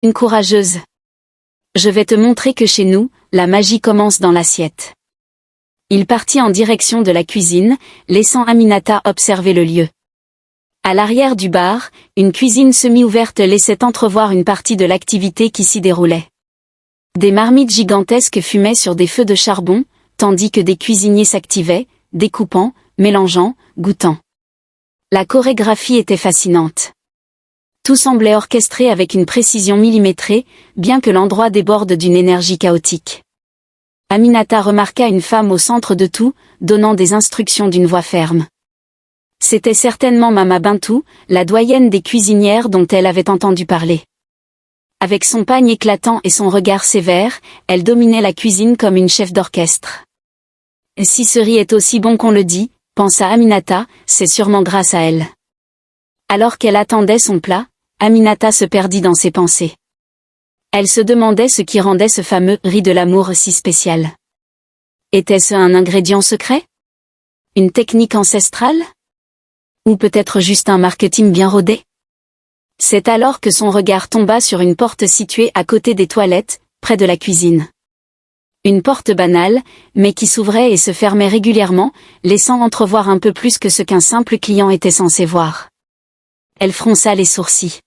Une courageuse. Je vais te montrer que chez nous, la magie commence dans l'assiette. Il partit en direction de la cuisine, laissant Aminata observer le lieu. À l'arrière du bar, une cuisine semi-ouverte laissait entrevoir une partie de l'activité qui s'y déroulait. Des marmites gigantesques fumaient sur des feux de charbon, tandis que des cuisiniers s'activaient, découpant, mélangeant, goûtant. La chorégraphie était fascinante. Tout semblait orchestré avec une précision millimétrée, bien que l'endroit déborde d'une énergie chaotique. Aminata remarqua une femme au centre de tout, donnant des instructions d'une voix ferme. C'était certainement Mama Bintou, la doyenne des cuisinières dont elle avait entendu parler. Avec son pagne éclatant et son regard sévère, elle dominait la cuisine comme une chef d'orchestre. « Si ce riz est aussi bon qu'on le dit, » pensa Aminata, c'est sûrement grâce à elle. Alors qu'elle attendait son plat, Aminata se perdit dans ses pensées. Elle se demandait ce qui rendait ce fameux riz de l'amour si spécial. Était-ce un ingrédient secret? Une technique ancestrale? Ou peut-être juste un marketing bien rodé? C'est alors que son regard tomba sur une porte située à côté des toilettes, près de la cuisine. Une porte banale, mais qui s'ouvrait et se fermait régulièrement, laissant entrevoir un peu plus que ce qu'un simple client était censé voir. Elle fronça les sourcils.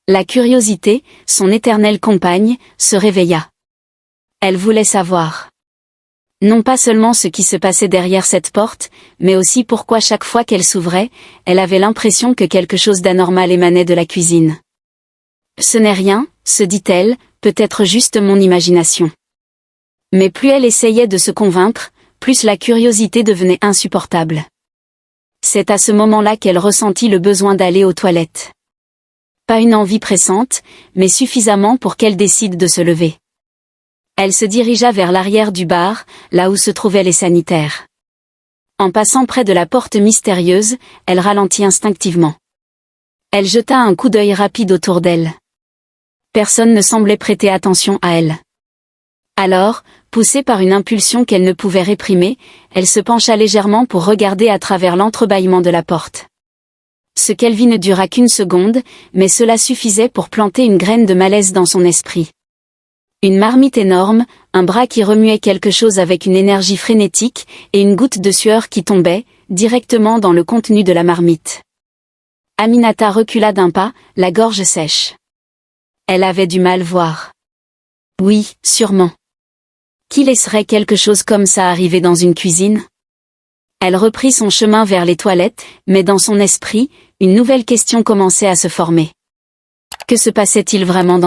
La curiosité, son éternelle compagne, se réveilla. Elle voulait savoir. Non pas seulement ce qui se passait derrière cette porte, mais aussi pourquoi chaque fois qu'elle s'ouvrait, elle avait l'impression que quelque chose d'anormal émanait de la cuisine. Ce n'est rien, se dit-elle, peut-être juste mon imagination. Mais plus elle essayait de se convaincre, plus la curiosité devenait insupportable. C'est à ce moment-là qu'elle ressentit le besoin d'aller aux toilettes. Pas une envie pressante, mais suffisamment pour qu'elle décide de se lever. Elle se dirigea vers l'arrière du bar, là où se trouvaient les sanitaires. En passant près de la porte mystérieuse, elle ralentit instinctivement. Elle jeta un coup d'œil rapide autour d'elle. Personne ne semblait prêter attention à elle. Alors, poussée par une impulsion qu'elle ne pouvait réprimer, elle se pencha légèrement pour regarder à travers l'entrebâillement de la porte. Ce qu'elle vit ne dura qu'une seconde, mais cela suffisait pour planter une graine de malaise dans son esprit. Une marmite énorme, un bras qui remuait quelque chose avec une énergie frénétique, et une goutte de sueur qui tombait, directement dans le contenu de la marmite. Aminata recula d'un pas, la gorge sèche. Elle avait du mal voir. Oui, sûrement. Qui laisserait quelque chose comme ça arriver dans une cuisine? Elle reprit son chemin vers les toilettes, mais dans son esprit, une nouvelle question commençait à se former. Que se passait-il vraiment dans